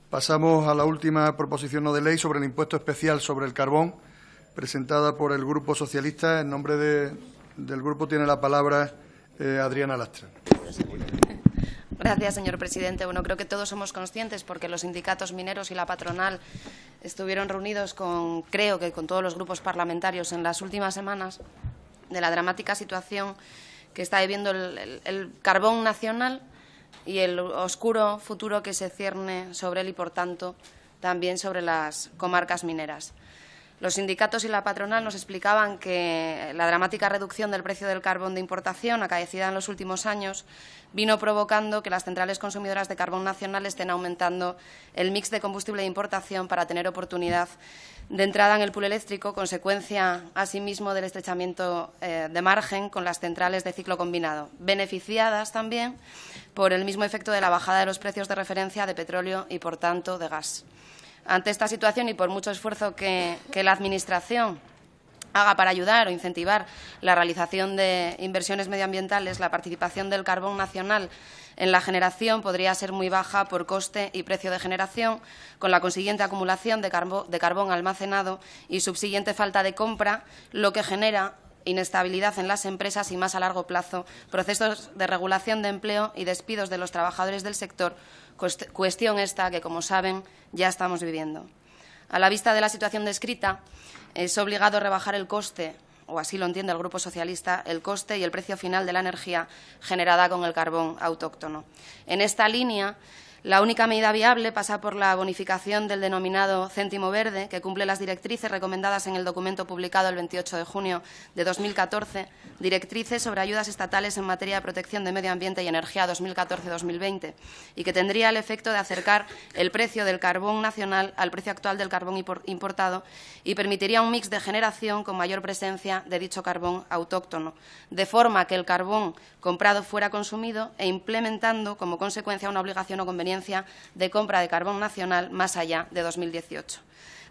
Pasamos a la última proposición no de ley sobre el impuesto especial sobre el carbón, presentada por el Grupo Socialista. En nombre del Grupo tiene la palabra Adriana Lastra. Gracias, señor presidente. Bueno, creo que todos somos conscientes, porque los sindicatos mineros y la patronal estuvieron reunidos creo que con todos los grupos parlamentarios en las últimas semanas, de la dramática situación que está viviendo el carbón nacional y el oscuro futuro que se cierne sobre él y, por tanto, también sobre las comarcas mineras. Los sindicatos y la patronal nos explicaban que la dramática reducción del precio del carbón de importación acaecida en los últimos años vino provocando que las centrales consumidoras de carbón nacional estén aumentando el mix de combustible de importación para tener oportunidad de entrada en el pool eléctrico, consecuencia asimismo del estrechamiento de margen con las centrales de ciclo combinado, beneficiadas también por el mismo efecto de la bajada de los precios de referencia de petróleo y, por tanto, de gas. Ante esta situación y por mucho esfuerzo que la Administración haga para ayudar o incentivar la realización de inversiones medioambientales, la participación del carbón nacional en la generación podría ser muy baja por coste y precio de generación, con la consiguiente acumulación de carbón almacenado y subsiguiente falta de compra, lo que genera inestabilidad en las empresas y, más a largo plazo, procesos de regulación de empleo y despidos de los trabajadores del sector, cuestión esta que, como saben, ya estamos viviendo. A la vista de la situación descrita, es obligado rebajar el coste, o así lo entiende el Grupo Socialista, el coste y el precio final de la energía generada con el carbón autóctono. En esta línea, la única medida viable pasa por la bonificación del denominado céntimo verde, que cumple las directrices recomendadas en el documento publicado el 28 de junio de 2014, directrices sobre ayudas estatales en materia de protección de medio ambiente y energía 2014-2020, y que tendría el efecto de acercar el precio del carbón nacional al precio actual del carbón importado y permitiría un mix de generación con mayor presencia de dicho carbón autóctono, de forma que el carbón comprado fuera consumido e implementando como consecuencia una obligación o conveniencia de compra de carbón nacional más allá de 2018.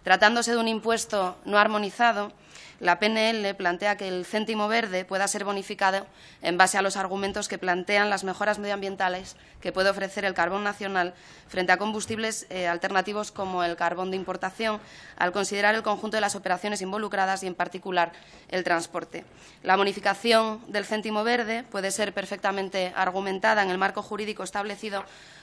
Tratándose de un impuesto no armonizado, la PNL plantea que el céntimo verde pueda ser bonificado en base a los argumentos que plantean las mejoras medioambientales que puede ofrecer el carbón nacional frente a combustibles alternativos como el carbón de importación, al considerar el conjunto de las operaciones involucradas y, en particular, el transporte. La bonificación del céntimo verde puede ser perfectamente argumentada en el marco jurídico establecido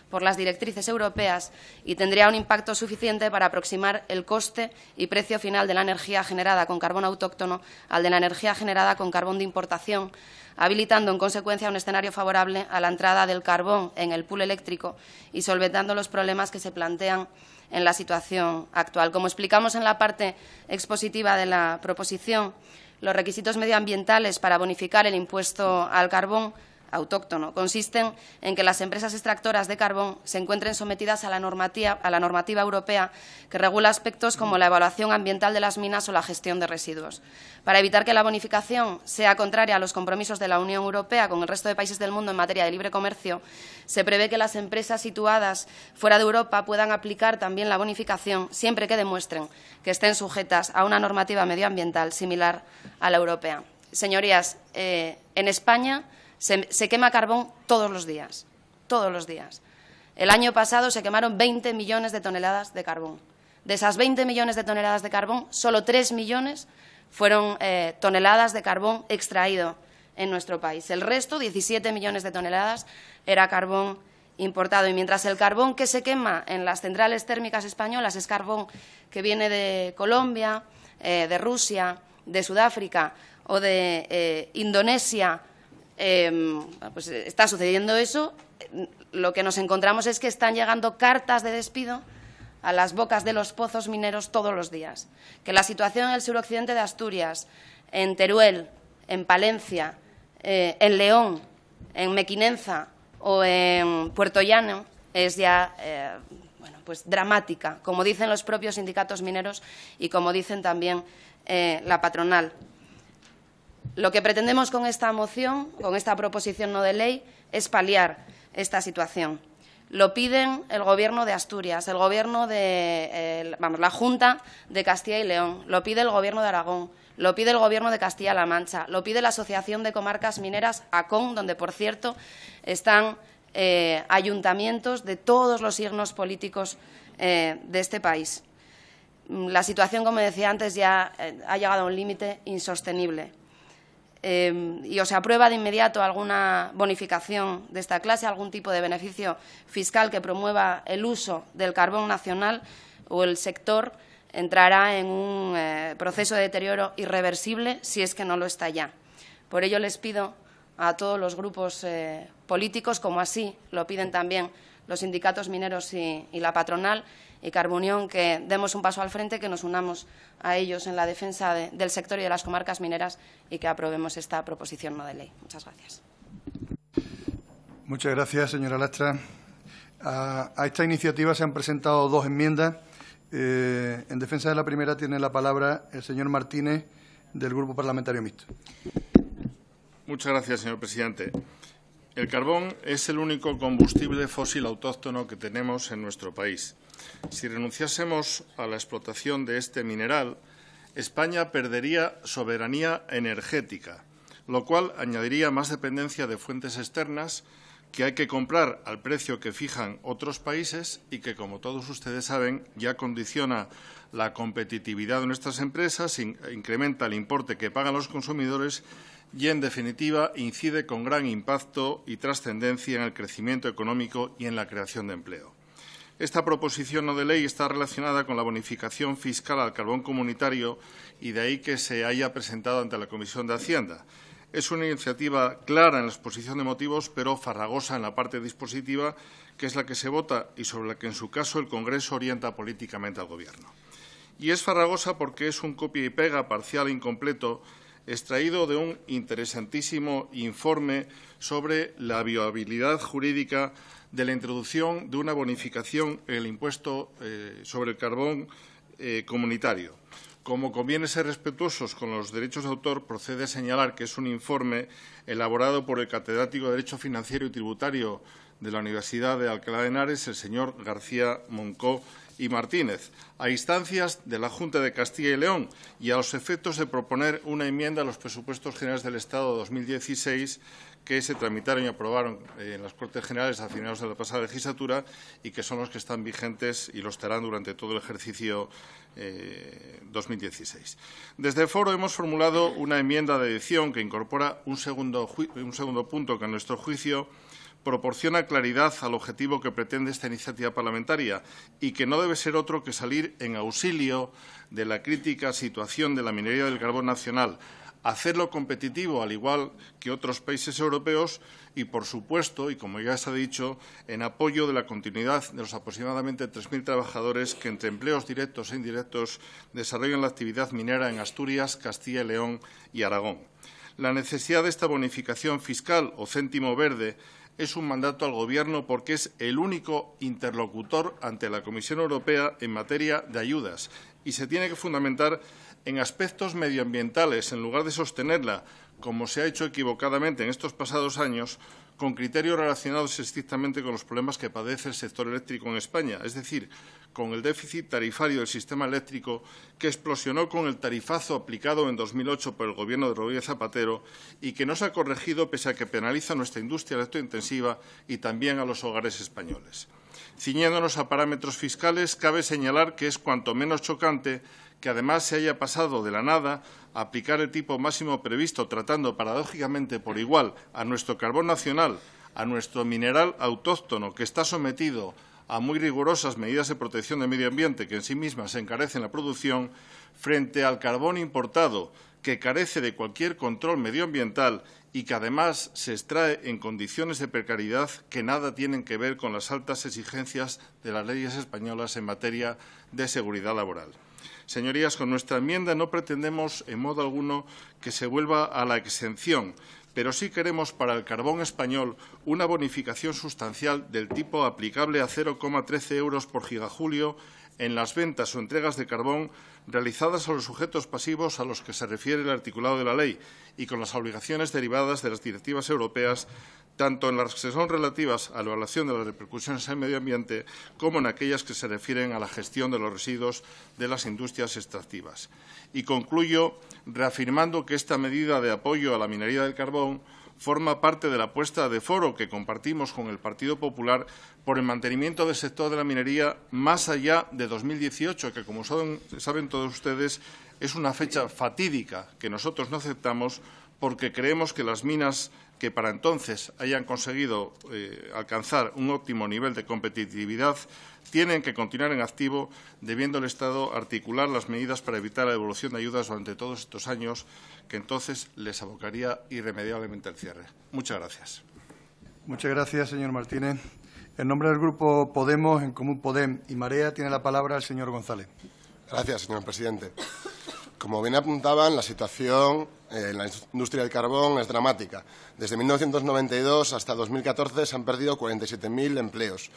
por las directrices europeas y tendría un impacto suficiente para aproximar el coste y precio final de la energía generada con carbón autóctono al de la energía generada con carbón de importación, habilitando en consecuencia un escenario favorable a la entrada del carbón en el pool eléctrico y solventando los problemas que se plantean en la situación actual. Como explicamos en la parte expositiva de la proposición, los requisitos medioambientales para bonificar el impuesto al carbón autóctono consisten en que las empresas extractoras de carbón se encuentren sometidas a la normativa europea que regula aspectos como la evaluación ambiental de las minas o la gestión de residuos. Para evitar que la bonificación sea contraria a los compromisos de la Unión Europea con el resto de países del mundo en materia de libre comercio, se prevé que las empresas situadas fuera de Europa puedan aplicar también la bonificación siempre que demuestren que estén sujetas a una normativa medioambiental similar a la europea. Señorías, en España se quema carbón todos los días, todos los días. El año pasado se quemaron 20 millones de toneladas de carbón. De esas 20 millones de toneladas de carbón, solo 3 millones fueron toneladas de carbón extraído en nuestro país. El resto, 17 millones de toneladas, era carbón importado. Y mientras el carbón que se quema en las centrales térmicas españolas es carbón que viene de Colombia, de Rusia, de Sudáfrica o de Indonesia, pues está sucediendo eso, lo que nos encontramos es que están llegando cartas de despido a las bocas de los pozos mineros todos los días. Que la situación en el suroccidente de Asturias, en Teruel, en Palencia, en León, en Mequinenza o en Puerto Llano es ya pues dramática, como dicen los propios sindicatos mineros y como dicen también la patronal. Lo que pretendemos con esta moción, con esta proposición no de ley, es paliar esta situación. Lo piden el Gobierno de Asturias, el Gobierno de la Junta de Castilla y León, lo pide el Gobierno de Aragón, lo pide el Gobierno de Castilla-La Mancha, lo pide la Asociación de Comarcas Mineras, ACOM, donde, por cierto, están ayuntamientos de todos los signos políticos de este país. La situación, como decía antes, ya ha llegado a un límite insostenible. Y o se aprueba de inmediato alguna bonificación de esta clase, algún tipo de beneficio fiscal que promueva el uso del carbón nacional, o el sector entrará en un proceso de deterioro irreversible si es que no lo está ya. Por ello les pido a todos los grupos políticos, como así lo piden también los sindicatos mineros y la patronal y Carbonión, que demos un paso al frente, que nos unamos a ellos en la defensa del sector y de las comarcas mineras y que aprobemos esta proposición no de ley. Muchas gracias. Muchas gracias, señora Lastra. A esta iniciativa se han presentado 2 enmiendas. En defensa de la primera tiene la palabra el señor Martínez, del Grupo Parlamentario Mixto. Muchas gracias, señor presidente. El carbón es el único combustible fósil autóctono que tenemos en nuestro país. Si renunciásemos a la explotación de este mineral, España perdería soberanía energética, lo cual añadiría más dependencia de fuentes externas que hay que comprar al precio que fijan otros países y que, como todos ustedes saben, ya condiciona la competitividad de nuestras empresas, incrementa el importe que pagan los consumidores y, en definitiva, incide con gran impacto y trascendencia en el crecimiento económico y en la creación de empleo. Esta proposición no de ley está relacionada con la bonificación fiscal al carbón comunitario y de ahí que se haya presentado ante la Comisión de Hacienda. Es una iniciativa clara en la exposición de motivos, pero farragosa en la parte dispositiva, que es la que se vota y sobre la que, en su caso, el Congreso orienta políticamente al Gobierno. Y es farragosa porque es un copia y pega parcial e incompleto extraído de un interesantísimo informe sobre la viabilidad jurídica de la introducción de una bonificación en el impuesto sobre el carbón comunitario. Como conviene ser respetuosos con los derechos de autor, procede señalar que es un informe elaborado por el catedrático de Derecho Financiero y Tributario de la Universidad de Alcalá de Henares, el señor García Moncó y Martínez, a instancias de la Junta de Castilla y León y a los efectos de proponer una enmienda a los presupuestos generales del Estado de 2016 que se tramitaron y aprobaron en las Cortes Generales a finales de la pasada legislatura y que son los que están vigentes y lo estarán durante todo el ejercicio 2016. Desde el Foro hemos formulado una enmienda de adición que incorpora un segundo punto que, a nuestro juicio, proporciona claridad al objetivo que pretende esta iniciativa parlamentaria y que no debe ser otro que salir en auxilio de la crítica situación de la minería del carbón nacional, hacerlo competitivo al igual que otros países europeos y, por supuesto, y como ya se ha dicho, en apoyo de la continuidad de los aproximadamente 3.000 trabajadores que, entre empleos directos e indirectos, desarrollan la actividad minera en Asturias, Castilla y León y Aragón. La necesidad de esta bonificación fiscal o céntimo verde es un mandato al Gobierno porque es el único interlocutor ante la Comisión Europea en materia de ayudas y se tiene que fundamentar en aspectos medioambientales en lugar de sostenerla, como se ha hecho equivocadamente en estos pasados años, con criterios relacionados estrictamente con los problemas que padece el sector eléctrico en España, es decir, con el déficit tarifario del sistema eléctrico que explosionó con el tarifazo aplicado en 2008 por el Gobierno de Rodríguez Zapatero y que no se ha corregido pese a que penaliza a nuestra industria electrointensiva y también a los hogares españoles. Ciñéndonos a parámetros fiscales, cabe señalar que es cuanto menos chocante que además se haya pasado de la nada a aplicar el tipo máximo previsto, tratando paradójicamente por igual a nuestro carbón nacional, a nuestro mineral autóctono, que está sometido a muy rigurosas medidas de protección del medio ambiente, que en sí mismas encarecen la producción, frente al carbón importado, que carece de cualquier control medioambiental y que además se extrae en condiciones de precariedad que nada tienen que ver con las altas exigencias de las leyes españolas en materia de seguridad laboral. Señorías, con nuestra enmienda no pretendemos en modo alguno que se vuelva a la exención, pero sí queremos para el carbón español una bonificación sustancial del tipo aplicable a 0,13 euros por gigajulio en las ventas o entregas de carbón realizadas a los sujetos pasivos a los que se refiere el articulado de la ley y con las obligaciones derivadas de las directivas europeas, tanto en las que son relativas a la evaluación de las repercusiones en el medio ambiente como en aquellas que se refieren a la gestión de los residuos de las industrias extractivas. Y concluyo reafirmando que esta medida de apoyo a la minería del carbón forma parte de la apuesta de Foro que compartimos con el Partido Popular por el mantenimiento del sector de la minería más allá de 2018, que, como saben todos ustedes, es una fecha fatídica que nosotros no aceptamos porque creemos que las minas que para entonces hayan conseguido alcanzar un óptimo nivel de competitividad tienen que continuar en activo, debiendo el Estado articular las medidas para evitar la devolución de ayudas durante todos estos años, que entonces les abocaría irremediablemente al cierre. Muchas gracias. Muchas gracias, señor Martínez. En nombre del Grupo Podemos, En Común Podem y Marea, tiene la palabra el señor González. Gracias, señor presidente. Como bien apuntaban, la situación en la industria del carbón es dramática. Desde 1992 hasta 2014 se han perdido 47.000 empleos.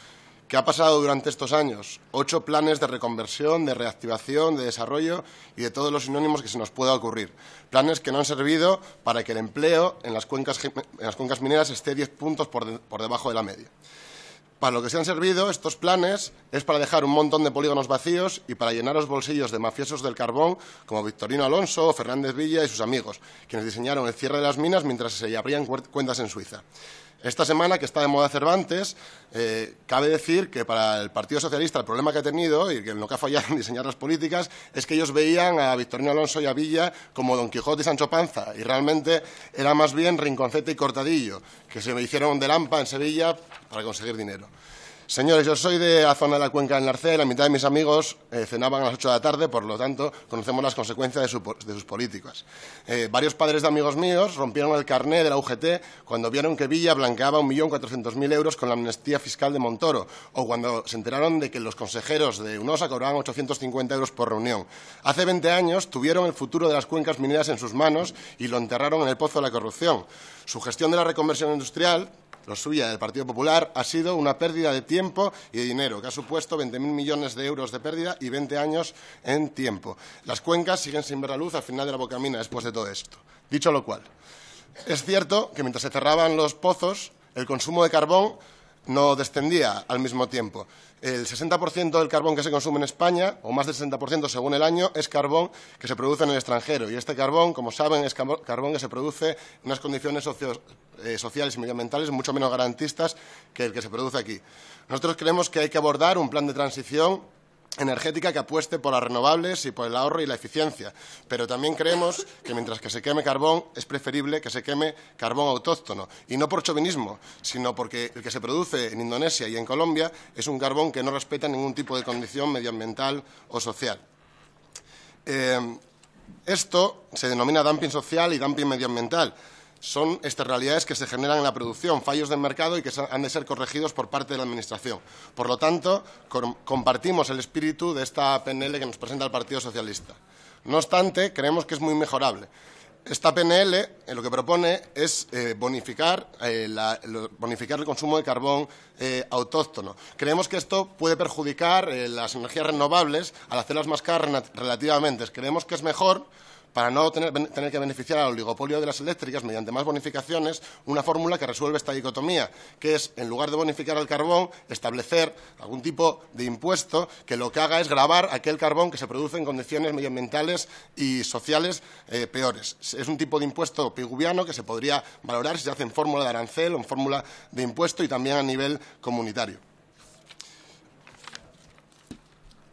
¿Qué ha pasado durante estos años? 8 planes de reconversión, de reactivación, de desarrollo y de todos los sinónimos que se nos pueda ocurrir. Planes que no han servido para que el empleo en las cuencas mineras esté 10 puntos por debajo de la media. Para lo que se han servido estos planes es para dejar un montón de polígonos vacíos y para llenar los bolsillos de mafiosos del carbón como Victorino Alonso o Fernández Villa y sus amigos, quienes diseñaron el cierre de las minas mientras se abrían cuentas en Suiza. Esta semana, que está de moda Cervantes, cabe decir que para el Partido Socialista el problema que ha tenido y que en lo que ha fallado en diseñar las políticas es que ellos veían a Victorino Alonso y a Villa como Don Quijote y Sancho Panza y realmente era más bien Rinconcete y Cortadillo, que se me hicieron de Lampa en Sevilla para conseguir dinero. Señores, yo soy de la zona de la cuenca del Narcea y la mitad de mis amigos cenaban a las 8 de la tarde, por lo tanto, conocemos las consecuencias de sus políticas. Varios padres de amigos míos rompieron el carné de la UGT cuando vieron que Villa blanqueaba 1.400.000 euros con la amnistía fiscal de Montoro, o cuando se enteraron de que los consejeros de UNOSA cobraban 850 euros por reunión. Hace 20 años tuvieron el futuro de las cuencas mineras en sus manos y lo enterraron en el pozo de la corrupción. Su gestión de la reconversión industrial, lo suya del Partido Popular, ha sido una pérdida de tiempo y de dinero, que ha supuesto 20.000 millones de euros de pérdida y 20 años en tiempo. Las cuencas siguen sin ver la luz al final de la bocamina después de todo esto. Dicho lo cual, es cierto que mientras se cerraban los pozos, el consumo de carbón no descendía al mismo tiempo. El 60% del carbón que se consume en España, o más del 60% según el año, es carbón que se produce en el extranjero. Y este carbón, como saben, es carbón que se produce en unas condiciones sociales y medioambientales mucho menos garantistas que el que se produce aquí. Nosotros creemos que hay que abordar un plan de transición energética que apueste por las renovables y por el ahorro y la eficiencia. Pero también creemos que mientras que se queme carbón es preferible que se queme carbón autóctono. Y no por chauvinismo, sino porque el que se produce en Indonesia y en Colombia es un carbón que no respeta ningún tipo de condición medioambiental o social. Esto se denomina dumping social y dumping medioambiental. Son externalidades que se generan en la producción, fallos del mercado y que han de ser corregidos por parte de la Administración. Por lo tanto, compartimos el espíritu de esta PNL que nos presenta el Partido Socialista. No obstante, creemos que es muy mejorable. Esta PNL lo que propone es bonificar el consumo de carbón autóctono. Creemos que esto puede perjudicar las energías renovables al hacerlas más caras relativamente. Creemos que es mejor, para no tener que beneficiar al oligopolio de las eléctricas mediante más bonificaciones, una fórmula que resuelve esta dicotomía, que es, en lugar de bonificar el carbón, establecer algún tipo de impuesto que lo que haga es gravar aquel carbón que se produce en condiciones medioambientales y sociales peores. Es un tipo de impuesto piguviano que se podría valorar si se hace en fórmula de arancel o en fórmula de impuesto y también a nivel comunitario.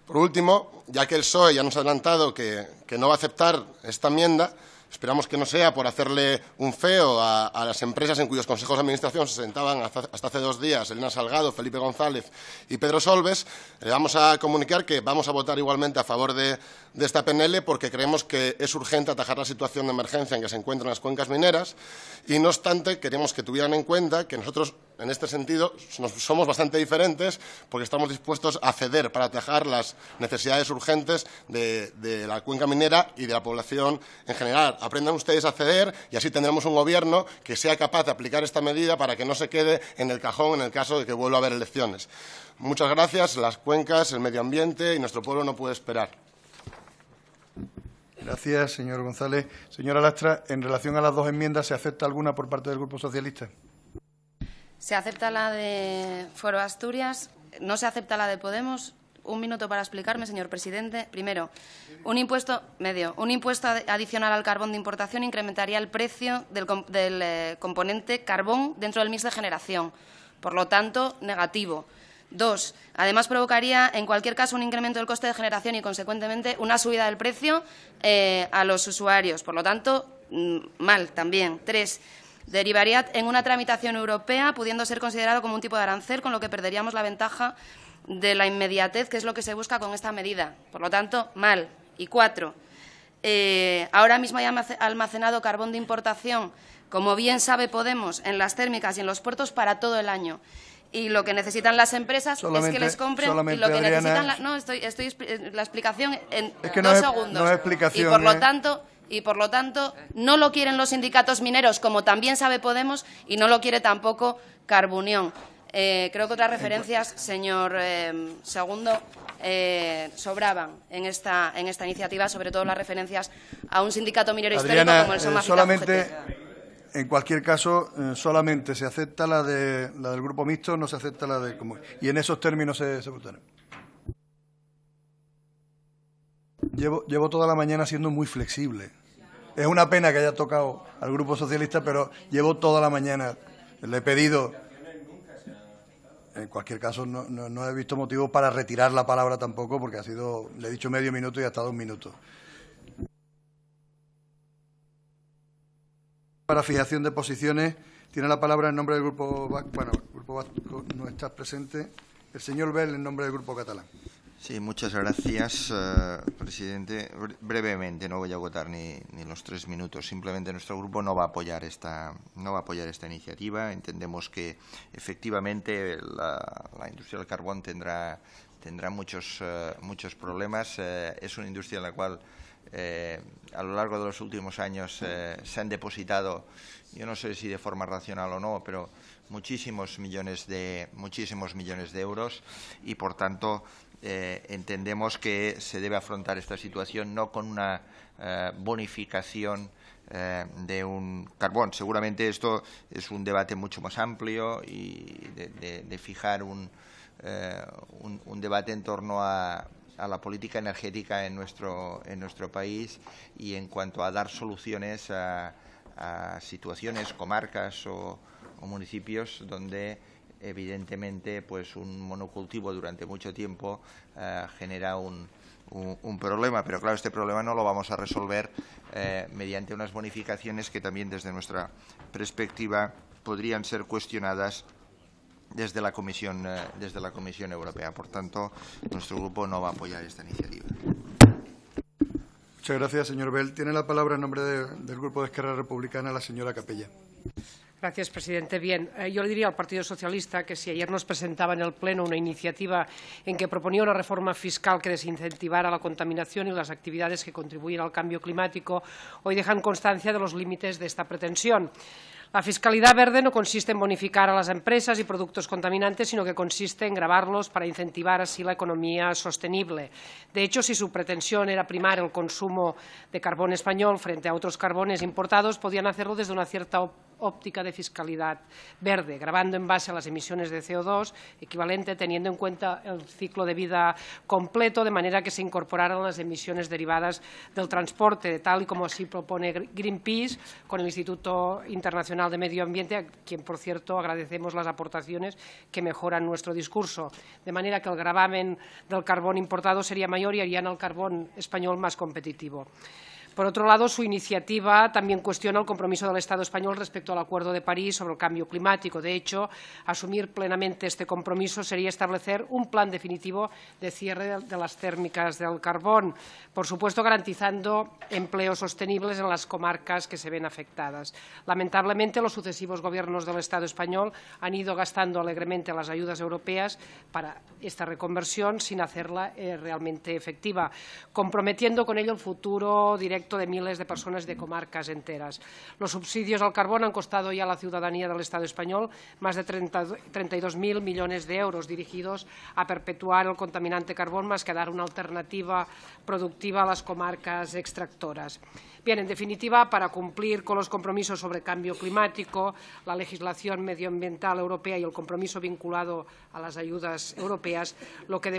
Por último, ya que el PSOE ya nos ha adelantado que no va a aceptar esta enmienda, esperamos que no sea por hacerle un feo a las empresas en cuyos consejos de administración se sentaban hasta hace 2 días Elena Salgado, Felipe González y Pedro Solbes. Le vamos a comunicar que vamos a votar igualmente a favor de esta PNL porque creemos que es urgente atajar la situación de emergencia en que se encuentran las cuencas mineras y, no obstante, queremos que tuvieran en cuenta que nosotros, en este sentido, somos bastante diferentes porque estamos dispuestos a ceder para atajar las necesidades urgentes de la cuenca minera y de la población en general. Aprendan ustedes a ceder y así tendremos un gobierno que sea capaz de aplicar esta medida para que no se quede en el cajón en el caso de que vuelva a haber elecciones. Muchas gracias. Las cuencas, el medio ambiente y nuestro pueblo no puede esperar. Gracias, señor González. Señora Lastra, en relación a las 2 enmiendas, ¿se acepta alguna por parte del Grupo Socialista? Se acepta la de Foro Asturias, no se acepta la de Podemos. un minuto para explicarme, señor presidente. Primero, un impuesto adicional al carbón de importación incrementaría el precio del componente carbón dentro del mix de generación. Por lo tanto, negativo. 2. Además, provocaría, en cualquier caso, un incremento del coste de generación y, consecuentemente, una subida del precio a los usuarios. Por lo tanto, mal también. 3. Derivaría en una tramitación europea, pudiendo ser considerado como un tipo de arancel, con lo que perderíamos la ventaja de la inmediatez, que es lo que se busca con esta medida. Por lo tanto, mal. Y 4. Ahora mismo hay almacenado carbón de importación, como bien sabe Podemos, en las térmicas y en los puertos para todo el año. Y lo que necesitan las empresas es que les compren, y lo que necesitan la explicación en es que 2 segundos. No es explicación, Y por lo tanto, no lo quieren los sindicatos mineros, como también sabe Podemos, y no lo quiere tampoco Carbunión. Creo que otras referencias, señor Segundo, sobraban en esta iniciativa, sobre todo las referencias a un sindicato minero histórico como el SOMAFITA-UGT. En cualquier caso, solamente se acepta la del Grupo Mixto, no se acepta la de común. Y en esos términos se votará. Llevo toda la mañana siendo muy flexible. Es una pena que haya tocado al Grupo Socialista, pero llevo toda la mañana. Le he pedido. En cualquier caso, no he visto motivo para retirar la palabra tampoco, porque le he dicho medio minuto y hasta 2 minutos. Para fijación de posiciones, tiene la palabra en nombre del Grupo Vasco. Bueno, el Grupo Vasco no está presente. El señor Bel, en nombre del Grupo Catalán. Sí, muchas gracias, presidente. Brevemente, no voy a agotar ni los 3 minutos. Simplemente nuestro grupo no va a apoyar esta iniciativa. Entendemos que efectivamente la industria del carbón tendrá muchos problemas. Es una industria en la cual a lo largo de los últimos años se han depositado, yo no sé si de forma racional o no, pero muchísimos millones de euros, y por tanto entendemos que se debe afrontar esta situación no con una bonificación de un carbón. Seguramente esto es un debate mucho más amplio y de fijar un debate en torno a la política energética en nuestro país, y en cuanto a dar soluciones a situaciones, comarcas o municipios donde evidentemente pues un monocultivo durante mucho tiempo genera un problema. Pero claro, este problema no lo vamos a resolver mediante unas bonificaciones que también desde nuestra perspectiva podrían ser cuestionadas desde la Comisión Europea. Por tanto, nuestro grupo no va a apoyar esta iniciativa. Muchas gracias, señor Bel. Tiene la palabra en nombre del Grupo de Esquerra Republicana la señora Capella. Gracias, presidente. Bien, yo le diría al Partido Socialista que si ayer nos presentaba en el Pleno una iniciativa en que proponía una reforma fiscal que desincentivara la contaminación y las actividades que contribuyen al cambio climático, hoy dejan constancia de los límites de esta pretensión. La fiscalidad verde no consiste en bonificar a las empresas y productos contaminantes, sino que consiste en gravarlos para incentivar así la economía sostenible. De hecho, si su pretensión era primar el consumo de carbón español frente a otros carbones importados, podían hacerlo desde una cierta óptica de fiscalidad verde, gravando en base a las emisiones de CO2 equivalente, teniendo en cuenta el ciclo de vida completo, de manera que se incorporaran las emisiones derivadas del transporte, tal y como así propone Greenpeace con el Instituto Internacional de Medio Ambiente, a quien, por cierto, agradecemos las aportaciones que mejoran nuestro discurso. De manera que el gravamen del carbón importado sería mayor y harían al carbón español más competitivo. Por otro lado, su iniciativa también cuestiona el compromiso del Estado español respecto al Acuerdo de París sobre el cambio climático. De hecho, asumir plenamente este compromiso sería establecer un plan definitivo de cierre de las térmicas del carbón, por supuesto garantizando empleos sostenibles en las comarcas que se ven afectadas. Lamentablemente, los sucesivos gobiernos del Estado español han ido gastando alegremente las ayudas europeas para esta reconversión sin hacerla realmente efectiva, comprometiendo con ello el futuro directo de miles de personas y de comarcas enteras. Los subsidios al carbón han costado ya a la ciudadanía del Estado español más de 32.000 millones de euros, dirigidos a perpetuar el contaminante carbón más que a dar una alternativa productiva a las comarcas extractoras. Bien, en definitiva, para cumplir con los compromisos sobre cambio climático, la legislación medioambiental europea y el compromiso vinculado a las ayudas europeas, lo que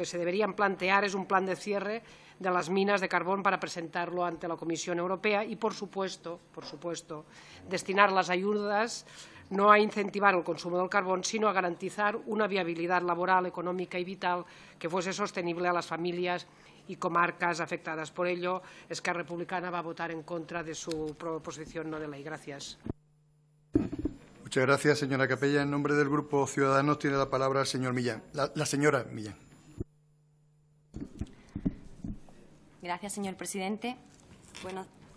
se deberían plantear es un plan de cierre de las minas de carbón para presentarlo ante la Comisión Europea y, por supuesto, destinar las ayudas no a incentivar el consumo del carbón, sino a garantizar una viabilidad laboral, económica y vital que fuese sostenible a las familias y comarcas afectadas. Por ello, Esquerra Republicana va a votar en contra de su proposición no de ley. Gracias. Muchas gracias, señora Capella. En nombre del Grupo Ciudadanos tiene la palabra el señor Millán. La señora Millán. Gracias, señor presidente.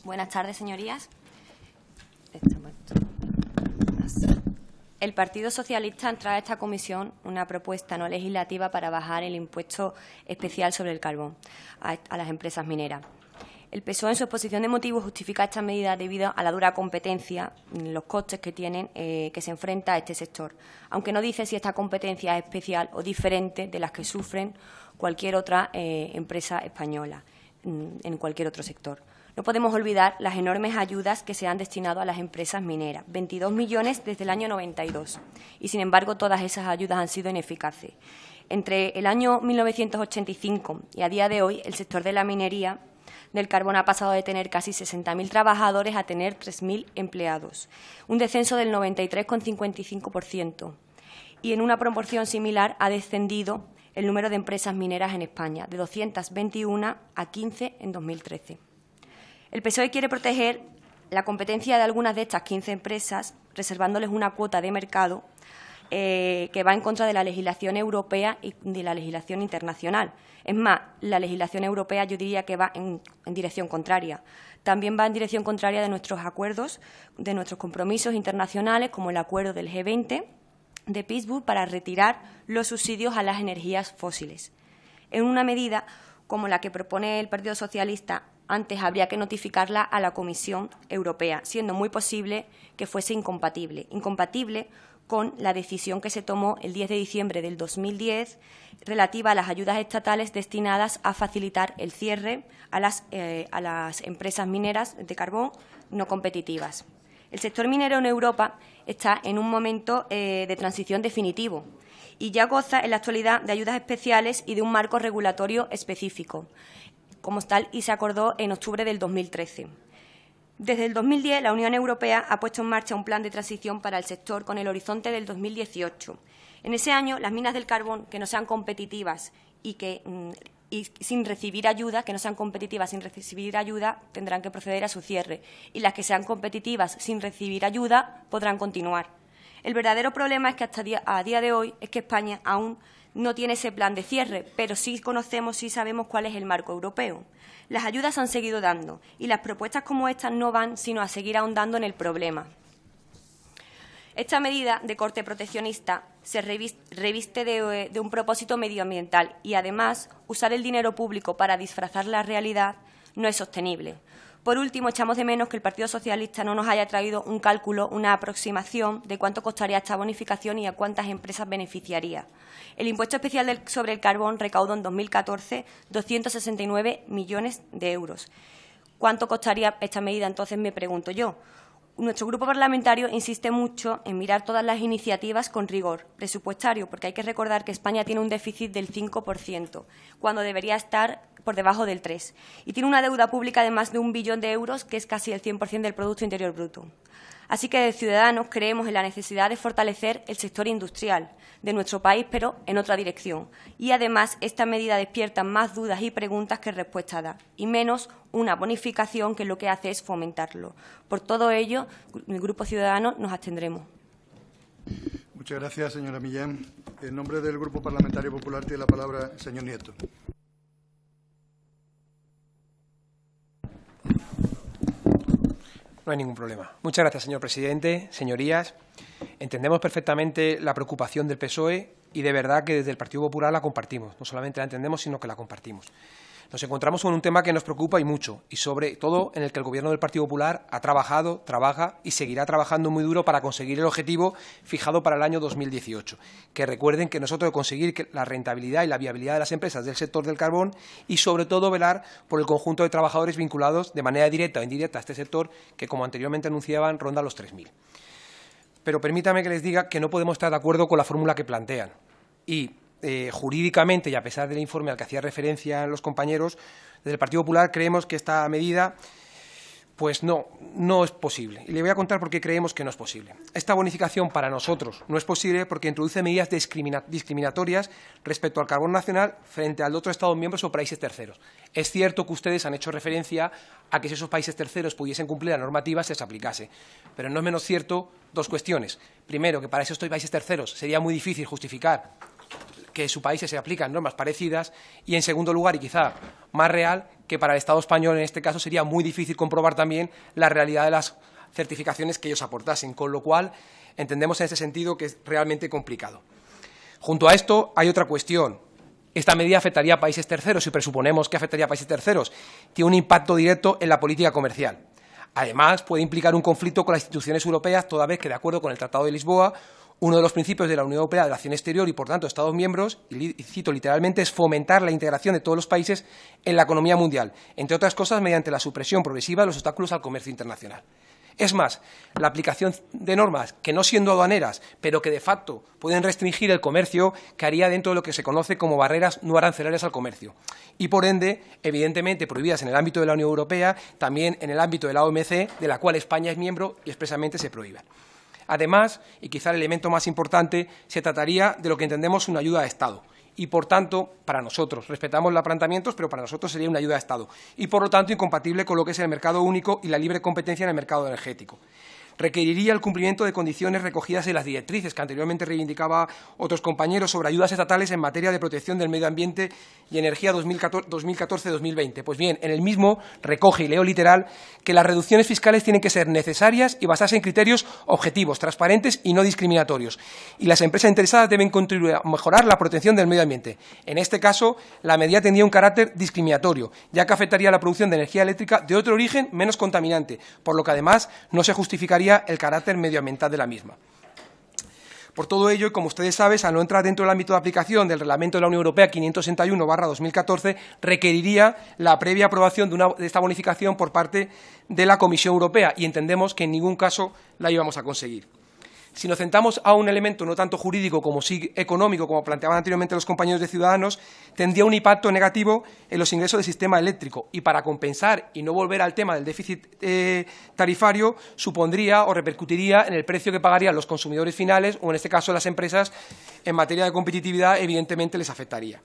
Buenas tardes, señorías. El Partido Socialista trae a esta comisión una propuesta no legislativa para bajar el impuesto especial sobre el carbón a las empresas mineras. El PSOE, en su exposición de motivos, justifica esta medida debido a la dura competencia, los costes que tienen, que se enfrenta a este sector, aunque no dice si esta competencia es especial o diferente de las que sufren cualquier otra empresa española en cualquier otro sector. No podemos olvidar las enormes ayudas que se han destinado a las empresas mineras, 22 millones desde el año 92, y sin embargo todas esas ayudas han sido ineficaces. Entre el año 1985 y a día de hoy, el sector de la minería del carbón ha pasado de tener casi 60.000 trabajadores a tener 3.000 empleados, un descenso del 93,55%, y en una proporción similar ha descendido el número de empresas mineras en España, de 221 a 15 en 2013. El PSOE quiere proteger la competencia de algunas de estas 15 empresas, reservándoles una cuota de mercado que va en contra de la legislación europea y de la legislación internacional. Es más, la legislación europea yo diría que va en dirección contraria. También va en dirección contraria de nuestros acuerdos, de nuestros compromisos internacionales, como el acuerdo del G20 de Pittsburgh para retirar los subsidios a las energías fósiles. En una medida como la que propone el Partido Socialista, antes habría que notificarla a la Comisión Europea, siendo muy posible que fuese incompatible con la decisión que se tomó el 10 de diciembre del 2010 relativa a las ayudas estatales destinadas a facilitar el cierre a las empresas mineras de carbón no competitivas. El sector minero en Europa está en un momento de transición definitivo y ya goza en la actualidad de ayudas especiales y de un marco regulatorio específico, como tal y se acordó en octubre del 2013. Desde el 2010, la Unión Europea ha puesto en marcha un plan de transición para el sector con el horizonte del 2018. En ese año, las minas del carbón que no sean competitivas y sin recibir ayuda, tendrán que proceder a su cierre, y las que sean competitivas sin recibir ayuda podrán continuar. El verdadero problema es que a día de hoy es que España aún no tiene ese plan de cierre, pero sí sabemos cuál es el marco europeo. Las ayudas se han seguido dando y las propuestas como estas no van sino a seguir ahondando en el problema. Esta medida de corte proteccionista se reviste de un propósito medioambiental y, además, usar el dinero público para disfrazar la realidad no es sostenible. Por último, echamos de menos que el Partido Socialista no nos haya traído un cálculo, una aproximación de cuánto costaría esta bonificación y a cuántas empresas beneficiaría. El impuesto especial sobre el carbón recaudó en 2014 269 millones de euros. ¿Cuánto costaría esta medida? Entonces, me pregunto yo. Nuestro grupo parlamentario insiste mucho en mirar todas las iniciativas con rigor presupuestario, porque hay que recordar que España tiene un déficit del 5%, cuando debería estar por debajo del 3%, y tiene una deuda pública de más de 1 billón de euros, que es casi el 100% del Producto Interior Bruto. Así que, de Ciudadanos, creemos en la necesidad de fortalecer el sector industrial de nuestro país, pero en otra dirección. Y, además, esta medida despierta más dudas y preguntas que respuestas da, y menos una bonificación que lo que hace es fomentarlo. Por todo ello, el Grupo Ciudadanos nos abstendremos. Muchas gracias, señora Millán. En nombre del Grupo Parlamentario Popular tiene la palabra el señor Nieto. No hay ningún problema. Muchas gracias, señor presidente. Señorías, entendemos perfectamente la preocupación del PSOE y de verdad que desde el Partido Popular la compartimos. No solamente la entendemos, sino que la compartimos. Nos encontramos con un tema que nos preocupa y mucho, y sobre todo en el que el Gobierno del Partido Popular ha trabajado, trabaja y seguirá trabajando muy duro para conseguir el objetivo fijado para el año 2018. Que recuerden que nosotros conseguir la rentabilidad y la viabilidad de las empresas del sector del carbón y, sobre todo, velar por el conjunto de trabajadores vinculados de manera directa o indirecta a este sector, que, como anteriormente anunciaban, ronda los 3.000. Pero permítame que les diga que no podemos estar de acuerdo con la fórmula que plantean. Y jurídicamente, y a pesar del informe al que hacía referencia los compañeros, desde el Partido Popular creemos que esta medida pues no es posible. Y le voy a contar por qué creemos que no es posible. Esta bonificación para nosotros no es posible porque introduce medidas discriminatorias respecto al carbón nacional frente al de otros Estados miembros o países terceros. Es cierto que ustedes han hecho referencia a que si esos países terceros pudiesen cumplir la normativa se les aplicase, pero no es menos cierto dos cuestiones. Primero, que para esos países terceros sería muy difícil justificar que en su país se aplican normas parecidas, y, en segundo lugar, y quizá más real, que para el Estado español, en este caso, sería muy difícil comprobar también la realidad de las certificaciones que ellos aportasen, con lo cual entendemos en ese sentido que es realmente complicado. Junto a esto, hay otra cuestión. Esta medida afectaría a países terceros, y presuponemos que afectaría a países terceros. Tiene un impacto directo en la política comercial. Además, puede implicar un conflicto con las instituciones europeas, toda vez que, de acuerdo con el Tratado de Lisboa, uno de los principios de la Unión Europea de la acción exterior y, por tanto, Estados miembros, y cito literalmente, es fomentar la integración de todos los países en la economía mundial, entre otras cosas mediante la supresión progresiva de los obstáculos al comercio internacional. Es más, la aplicación de normas que, no siendo aduaneras, pero que de facto pueden restringir el comercio, caería dentro de lo que se conoce como barreras no arancelarias al comercio y, por ende, evidentemente prohibidas en el ámbito de la Unión Europea, también en el ámbito de la OMC, de la cual España es miembro y expresamente se prohíben. Además, y quizá el elemento más importante, se trataría de lo que entendemos una ayuda de Estado. Y, por tanto, para nosotros, respetamos los planteamientos, pero para nosotros sería una ayuda de Estado. Y, por lo tanto, incompatible con lo que es el mercado único y la libre competencia en el mercado energético. Requeriría el cumplimiento de condiciones recogidas en las directrices que anteriormente reivindicaba otros compañeros sobre ayudas estatales en materia de protección del medio ambiente y energía 2014-2020. Pues bien, en el mismo recoge, y leo literal, que las reducciones fiscales tienen que ser necesarias y basarse en criterios objetivos, transparentes y no discriminatorios. Y las empresas interesadas deben contribuir a mejorar la protección del medio ambiente. En este caso, la medida tendría un carácter discriminatorio, ya que afectaría a la producción de energía eléctrica de otro origen menos contaminante, por lo que además no se justificaría el carácter medioambiental de la misma. Por todo ello, y como ustedes saben, al no entrar dentro del ámbito de aplicación del Reglamento de la Unión Europea 561/2014, requeriría la previa aprobación de esta bonificación por parte de la Comisión Europea, y entendemos que en ningún caso la íbamos a conseguir. Si nos centramos a un elemento no tanto jurídico como sí económico, como planteaban anteriormente los compañeros de Ciudadanos, tendría un impacto negativo en los ingresos del sistema eléctrico y, para compensar y no volver al tema del déficit tarifario, supondría o repercutiría en el precio que pagarían los consumidores finales o, en este caso, las empresas. En materia de competitividad, evidentemente les afectaría.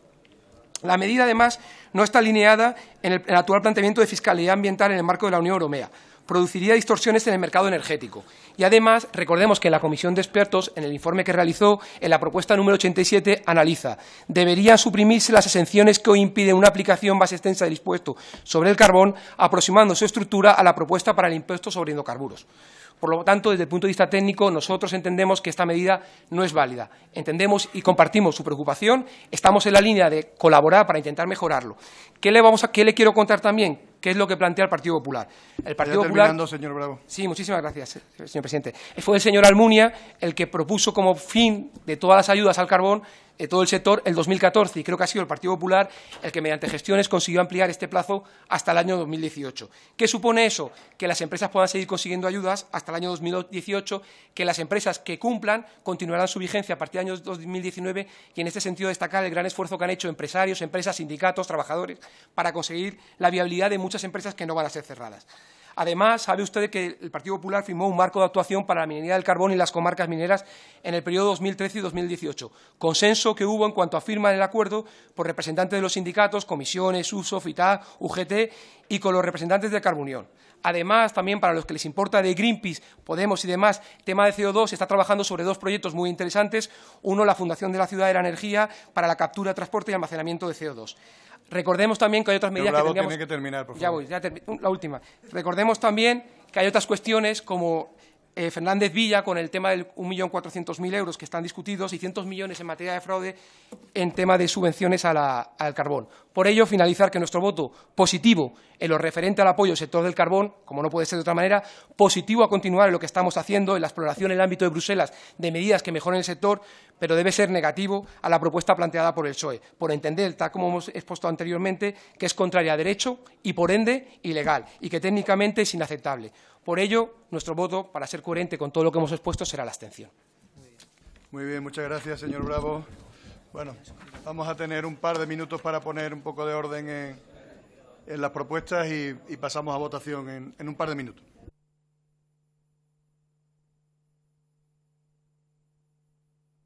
La medida, además, no está alineada en el actual planteamiento de fiscalidad ambiental en el marco de la Unión Europea. Produciría distorsiones en el mercado energético. Y, además, recordemos que la Comisión de Expertos, en el informe que realizó, en la propuesta número 87, analiza: deberían suprimirse las exenciones que hoy impiden una aplicación más extensa del impuesto sobre el carbón, aproximando su estructura a la propuesta para el impuesto sobre hidrocarburos. Por lo tanto, desde el punto de vista técnico, nosotros entendemos que esta medida no es válida. Entendemos y compartimos su preocupación. Estamos en la línea de colaborar para intentar mejorarlo. ¿Qué le quiero contar también? ¿Qué es lo que plantea el Partido Popular? El Partido Popular, señor Bravo. Sí, muchísimas gracias, señor presidente. Fue el señor Almunia el que propuso como fin de todas las ayudas al carbón de todo el sector el 2014, y creo que ha sido el Partido Popular el que, mediante gestiones, consiguió ampliar este plazo hasta el año 2018. ¿Qué supone eso? Que las empresas puedan seguir consiguiendo ayudas hasta el año 2018, que las empresas que cumplan continuarán su vigencia a partir del año 2019, y, en este sentido, destacar el gran esfuerzo que han hecho empresarios, empresas, sindicatos, trabajadores, para conseguir la viabilidad de muchas empresas que no van a ser cerradas. Además, sabe usted que el Partido Popular firmó un marco de actuación para la minería del carbón y las comarcas mineras en el periodo 2013 y 2018. Consenso que hubo en cuanto a firma del acuerdo por representantes de los sindicatos, comisiones, USO, FITA, UGT y con los representantes de Carbunión. Además, también para los que les importa de Greenpeace, Podemos y demás, tema de CO2, se está trabajando sobre dos proyectos muy interesantes. Uno, la Fundación de la Ciudad de la Energía para la captura, transporte y almacenamiento de CO2. Recordemos también que hay otras medidas que tendríamos... Tiene que terminar, por favor. Ya voy, la última. Recordemos también que hay otras cuestiones como Fernández Villa con el tema del 1.400.000 euros que están discutidos y 100 millones en materia de fraude en tema de subvenciones al carbón. Por ello, finalizar que nuestro voto positivo en lo referente al apoyo al sector del carbón, como no puede ser de otra manera, positivo a continuar en lo que estamos haciendo, en la exploración en el ámbito de Bruselas de medidas que mejoren el sector, pero debe ser negativo a la propuesta planteada por el PSOE, por entender, tal como hemos expuesto anteriormente, que es contraria a derecho y, por ende, ilegal, y que técnicamente es inaceptable. Por ello, nuestro voto, para ser coherente con todo lo que hemos expuesto, será la abstención. Muy bien, muchas gracias, señor Bravo. Bueno, vamos a tener un par de minutos para poner un poco de orden en las propuestas y pasamos a votación en un par de minutos.